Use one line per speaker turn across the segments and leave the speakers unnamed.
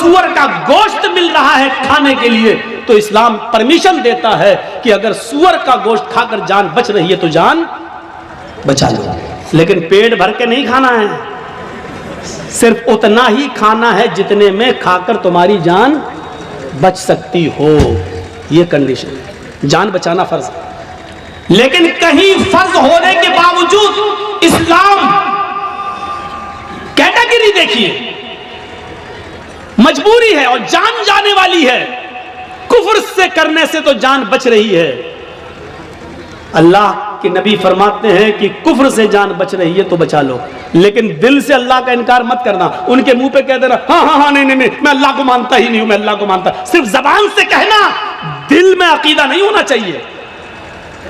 सूअर का गोश्त मिल रहा है खाने के लिए तो इस्लाम परमिशन देता है कि अगर सूअर का गोश्त खाकर जान बच रही है तो जान बचा लो, लेकिन पेट भर के नहीं खाना है, सिर्फ उतना ही खाना है जितने में खाकर तुम्हारी जान बच सकती हो। यह कंडीशन है, जान बचाना फर्ज है। लेकिन कहीं फर्ज होने के बावजूद इस्लाम कैटेगरी देखिए, मजबूरी है और जान जाने वाली है, कुफ्र से करने से तो जान बच रही है। अल्लाह के नबी फरमाते हैं कि कुफ्र से जान बच रही है तो बचा लो, लेकिन दिल से अल्लाह का इनकार मत करना। उनके मुंह पे कह देना हाँ हाँ हाँ नहीं नहीं मैं अल्लाह को मानता ही नहीं हूं, मैं अल्लाह को मानता, सिर्फ जबान से कहना, दिल में अकीदा नहीं होना चाहिए।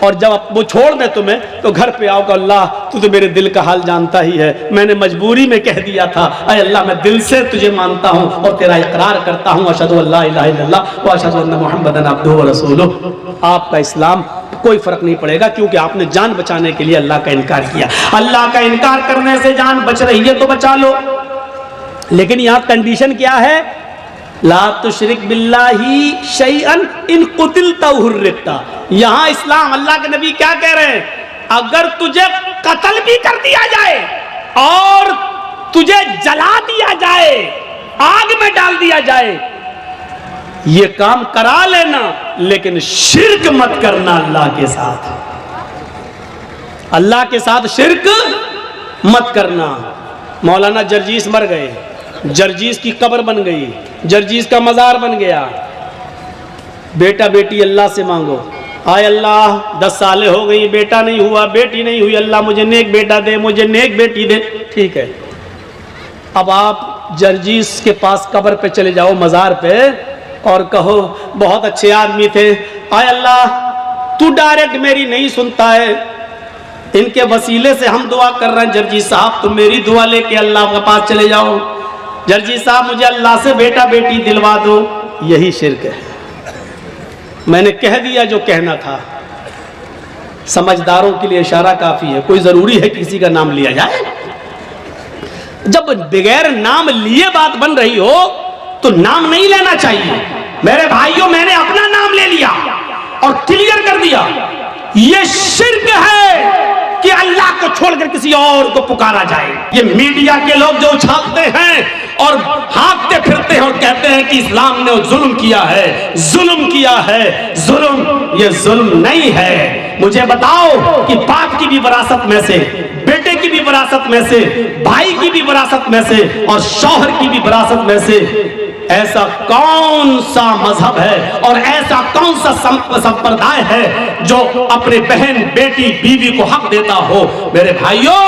और जब वो छोड़ दे तुम्हें तो घर पे आओ कि अल्लाह तू तो मेरे दिल का हाल जानता ही है, मैंने मजबूरी में कह दिया था, अरे अल्लाह मैं दिल से तुझे मानता हूं और तेरा इकरार करता हूं, अशहदु अल्ला इलाहा इल्लल्लाह व अशहदु अन्ना मुहम्मदन अब्दुहु व रसूलुहु। आपका इस्लाम कोई फर्क नहीं पड़ेगा, क्योंकि आपने जान बचाने के लिए अल्लाह का इनकार किया। अल्लाह का इनकार करने से जान बच रही है तो बचा लो, लेकिन यहां कंडीशन क्या है, ला तुशरिक बिल्लाही शैअन इन कुतिलता हुर्रिकता। यहां इस्लाम, अल्लाह के नबी क्या कह रहे हैं, अगर तुझे कत्ल भी कर दिया जाए और तुझे जला दिया जाए, आग में डाल दिया जाए, ये काम करा लेना, लेकिन शिर्क मत करना अल्लाह के साथ, अल्लाह के साथ शिर्क मत करना। मौलाना जर्जीस मर गए, जर्जीस की कब्र बन गई, जर्जीस का मजार बन गया, बेटा बेटी अल्लाह से मांगो, आय अल्लाह 10 सालें हो गई, बेटा नहीं हुआ, बेटी नहीं हुई, अल्लाह मुझे नेक बेटा दे, मुझे नेक बेटी दे। ठीक है, अब आप जर्जीस के पास कब्र पे चले जाओ, मजार पे, और कहो बहुत अच्छे आदमी थे, आय अल्लाह तू डायरेक्ट मेरी नहीं सुनता है, इनके वसीले से हम दुआ कर रहे हैं, जर्जीस साहब तुम मेरी दुआ लेके अल्लाह के पास चले जाओ, जर्जीस साहब मुझे अल्लाह से बेटा बेटी दिलवा दो। यही शिर्क है। मैंने कह दिया जो कहना था, समझदारों के लिए इशारा काफी है, कोई जरूरी है किसी का नाम लिया जाए? जब बगैर नाम लिए बात बन रही हो तो नाम नहीं लेना चाहिए। मेरे भाइयों, मैंने अपना नाम ले लिया और क्लियर कर दिया, यह शिर्क है कि अल्लाह को छोड़कर किसी और को पुकारा जाए। ये मीडिया के लोग जो उछालते हैं और भागते फिरते हैं और कहते हैं कि इस्लाम ने जुल्म किया है, जुल्म किया है, जुल्म, ये जुल्म नहीं है। मुझे बताओ कि बाप की भी विरासत में से, बेटे की भी विरासत में से, भाई की भी विरासत में से और शौहर की भी विरासत में से ऐसा कौन सा मजहब है और ऐसा कौन सा संप्रदाय है जो अपने बहन बेटी बीवी को हक देता हो? मेरे भाइयों,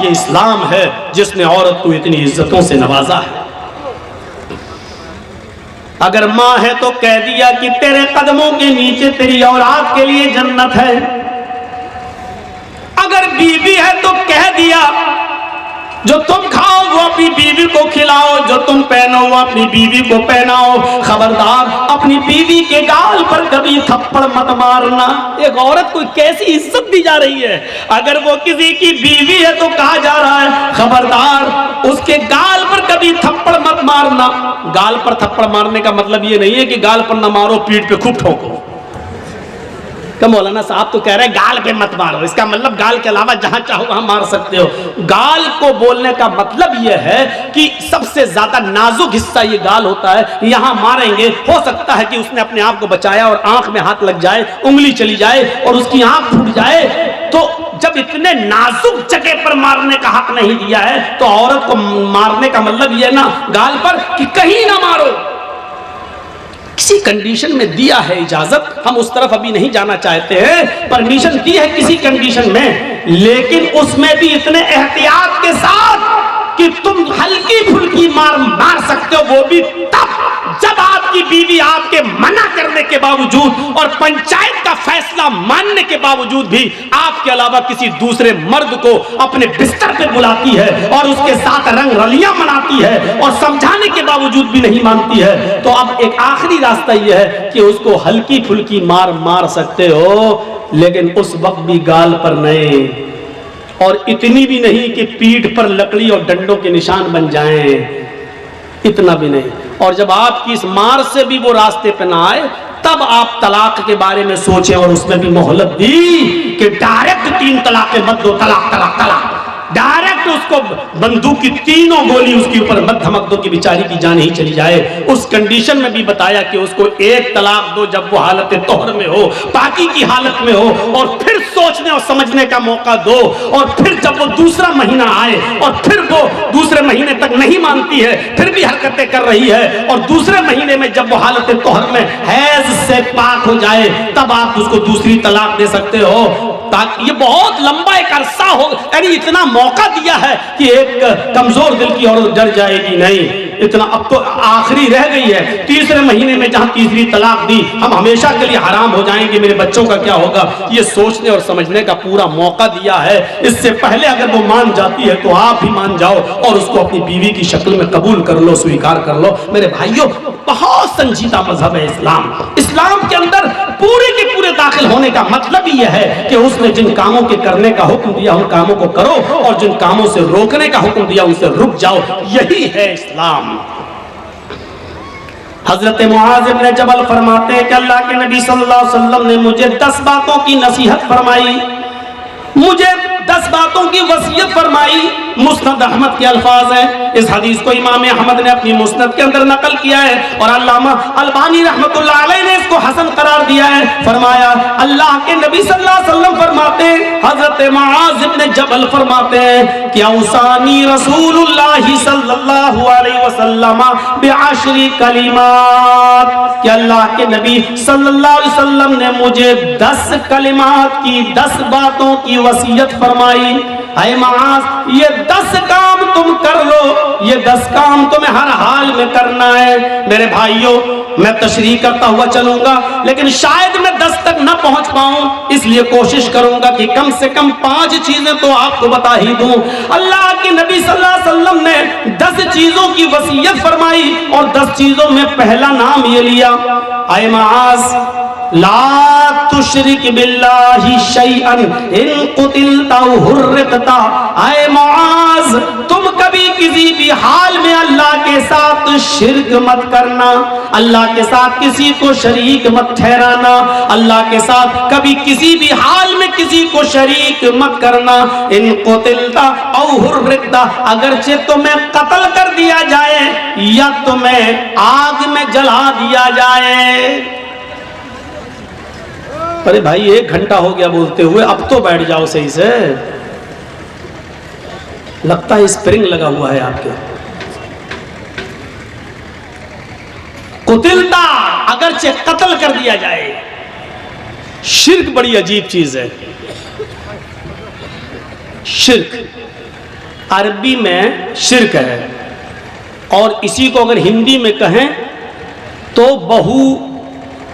ये इस्लाम है जिसने औरत को इतनी इज्जतों से नवाजा है। अगर माँ है तो कह दिया कि तेरे कदमों के नीचे तेरी औलाद के लिए जन्नत है, अगर बीवी है तो कह दिया जो तुम खाओ वो अपनी बीवी को खिलाओ, जो तुम पहनो वो अपनी बीवी को पहनाओ। खबरदार, अपनी बीवी के गाल पर कभी थप्पड़ मत मारना। एक औरत को कैसी इज्जत दी जा रही है, अगर वो किसी की बीवी है तो कहा जा रहा है खबरदार उसके गाल पर कभी थप्पड़ मत मारना। गाल पर थप्पड़ मारने का मतलब ये नहीं है कि गाल पर न मारो, पीठ पे खूब ठोको। तो मौलाना साहब तो कह रहे हैं गाल पे मत मारो, इसका मतलब गाल के अलावा जहां चाहो वहां मार सकते हो। गाल को बोलने का मतलब यह है कि सबसे ज्यादा नाजुक हिस्सा ये गाल होता है, यहां मारेंगे, हो सकता है कि उसने अपने आप को बचाया और आंख में हाथ लग जाए, उंगली चली जाए और उसकी आंख फूट जाए। तो जब इतने नाजुक जगह पर मारने का हक नहीं दिया है तो औरत को मारने का मतलब यह ना गाल पर कि कहीं ना मारो। किसी कंडीशन में दिया है इजाजत, हम उस तरफ अभी नहीं जाना चाहते हैं, परमिशन दी है किसी कंडीशन में, लेकिन उसमें भी इतने एहतियात के साथ कि तुम हल्की फुल्की मार सकते हो, वो भी तब जब आपकी बीवी आपके मना करने के बावजूद और पंचायत का फैसला मानने के बावजूद भी आपके अलावा किसी दूसरे मर्द को अपने बिस्तर पे बुलाती है और उसके साथ रंग रलियां मनाती है और समझाने के बावजूद भी नहीं मानती है। तो अब एक आखिरी रास्ता यह है कि उसको हल्की फुल्की मार सकते हो, लेकिन उस वक्त भी गाल पर नहीं, और इतनी भी नहीं कि पीठ पर लकड़ी और डंडों के निशान बन जाएं, इतना भी नहीं। और जब आपकी इस मार से भी वो रास्ते पे ना आए, तब आप तलाक के बारे में सोचें। और उसमें भी मोहलत दी कि डायरेक्ट 3 तलाक़ें मत दो, तलाक तलाक तलाक, डायरेक्ट उसको बंदूक की 3 गोली उसके ऊपर मत धमक दो कि बेचारी की जान ही चली जाए। उस कंडीशन में भी बताया कि उसको 1 तलाक दो जब वो हालत तोहर में हो, पाकी की हालत में हो, और फिर सोचने और समझने का मौका दो। और फिर जब वो दूसरा महीना आए और फिर वो दूसरे महीने तक नहीं मानती है, फिर भी हरकतें कर रही है, और दूसरे महीने में जब वो हालत तोहर में हैज से पाक हो जाए, तब आप उसको दूसरी तलाक दे सकते हो। ताकि ये बहुत लंबा एक अरसा हो, यानी इतना मौका दिया है कि एक कमजोर दिल की औरत डर जाएगी नहीं। इतना अब तो आखिरी रह गई है, तीसरे महीने में जहां तीसरी तलाक दी, हम हमेशा के लिए हराम हो जाएंगे, मेरे बच्चों का क्या होगा, ये सोचने और समझने का पूरा मौका दिया है। इससे पहले अगर वो मान जाती है तो आप भी मान जाओ और उसको अपनी बीवी की शक्ल में कबूल कर लो, स्वीकार कर लो। मेरे भाइयों, बहुत संजीदा मजहब है इस्लाम। इस्लाम के अंदर पूरे के पूरे दाखिल होने का मतलब ही यह है कि उसने जिन कामों के करने का हुक्म दिया उन कामों को करो, और जिन कामों से रोकने का हुक्म दिया उनसे रुक जाओ। यही है इस्लाम। हजरत मुआज इब्न जबल फरमाते हैं कि अल्लाह के नबी सल्लल्लाहु अलैहि वसल्लम ने मुझे 10 बातों की नसीहत फरमाई, मुझे 10 बातों की वसीयत फरमाई। मुस्नद अहमद के अल्फाज हैं। इस हदीस को इमाम अहमद ने अपनी मुस्नद के अंदर नकल किया है और अल्लामा अलबानी रहमतुल्लाह अलैह ने इसको हसन करार दिया है। फरमाया, अल्लाह के नबी सल्लल्लाहु अलैहि वसल्लम फरमाते हैं, हजरत मुआज इब्न जबल फरमाते हैं कि औसानी रसूलुल्लाह सल्लल्लाहु अलैहि वसल्लम बिअशरी कलिमात, कि अल्लाह के नबी सल्लल्लाहु अलैहि वसल्लम ने मुझे 10 कलिमात की, 10 बातों की वसीयत फरमाई। ऐ मुआज, ये 10 काम तुम कर लो, ये 10 काम तुम्हें हर हाल में करना है। मेरे भाइयों, मैं तशरीह करता हुआ चलूंगा, लेकिन शायद मैं 10 तक न पहुंच पाऊं, इसलिए कोशिश करूंगा कि कम से कम 5 चीजें तो आपको बता ही दूं। अल्लाह के नबी सल्लल्लाहु अलैहि वसल्लम ने 10 चीजों की वसीयत फरमाई और 10 चीजों में पहला नाम ये लिया, ऐ मुआज, ला तुशरिक बिल्लाहि शैअन इन कुतिलता हुर्रिकता। ऐ मुआज, तुम कभी किसी भी हाल में अल्लाह के साथ शिर्क मत करना, अल्लाह के साथ किसी को शरीक मत ठहराना, अल्लाह के साथ कभी किसी भी हाल में किसी को शरीक मत करना। इन कुतिलता औ हुर्रिकता, अगरचे तुम्हें कत्ल कर दिया जाए या तुम्हें आग में जला दिया जाए। अरे भाई, 1 घंटा हो गया बोलते हुए, अब तो बैठ जाओ सही से। लगता है स्प्रिंग लगा हुआ है आपके। कुतिलता, अगरचे कत्ल कर दिया जाए। शिर्क बड़ी अजीब चीज है। शिर्क अरबी में शिर्क है, और इसी को अगर हिंदी में कहें तो बहु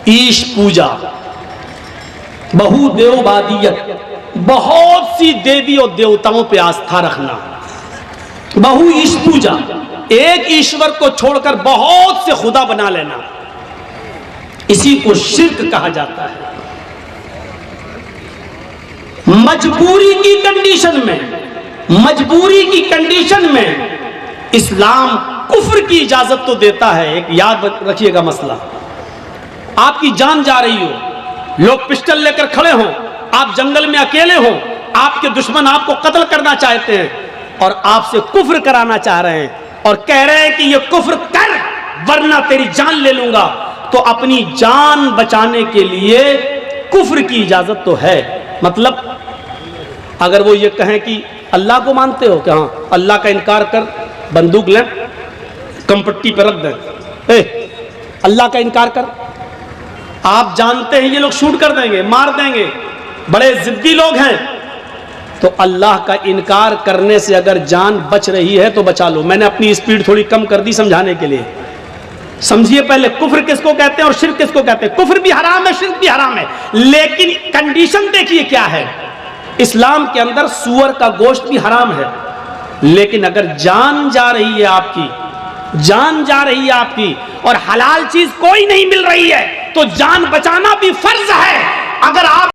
ईश पूजा, बहुदेववादियत, बहुत सी देवी और देवताओं पे आस्था रखना। बहु ईश पूजा, एक ईश्वर को छोड़कर बहुत से खुदा बना लेना, इसी को शिर्क कहा जाता है। मजबूरी की कंडीशन में, मजबूरी की कंडीशन में इस्लाम कुफ्र की इजाजत तो देता है। एक याद रखिएगा मसला, आपकी जान जा रही हो, लोग पिस्टल लेकर खड़े हों, आप जंगल में अकेले हों, आपके दुश्मन आपको कत्ल करना चाहते हैं और आपसे कुफ्र कराना चाह रहे हैं और कह रहे हैं कि ये कुफ्र कर वरना तेरी जान ले लूंगा, तो अपनी जान बचाने के लिए कुफ्र की इजाजत तो है। मतलब अगर वो ये कहें कि अल्लाह को मानते हो क्या, हाँ, अल्लाह का इनकार कर, बंदूक ले, कंपट्टी पर रख दें, अल्लाह का इनकार कर, आप जानते हैं ये लोग शूट कर देंगे, मार देंगे, बड़े जिद्दी लोग हैं, तो अल्लाह का इनकार करने से अगर जान बच रही है तो बचा लो। मैंने अपनी स्पीड थोड़ी कम कर दी समझाने के लिए। समझिए पहले, कुफ्र किसको कहते हैं और शिर्क किसको कहते हैं। कुफ्र भी हराम है, शिर्क भी हराम है, लेकिन कंडीशन देखिए क्या है। इस्लाम के अंदर सूअर का गोश्त भी हराम है, लेकिन अगर जान जा रही है आपकी, जान जा रही है आपकी और हलाल चीज कोई नहीं मिल रही है, तो जान बचाना भी फर्ज है। अगर आप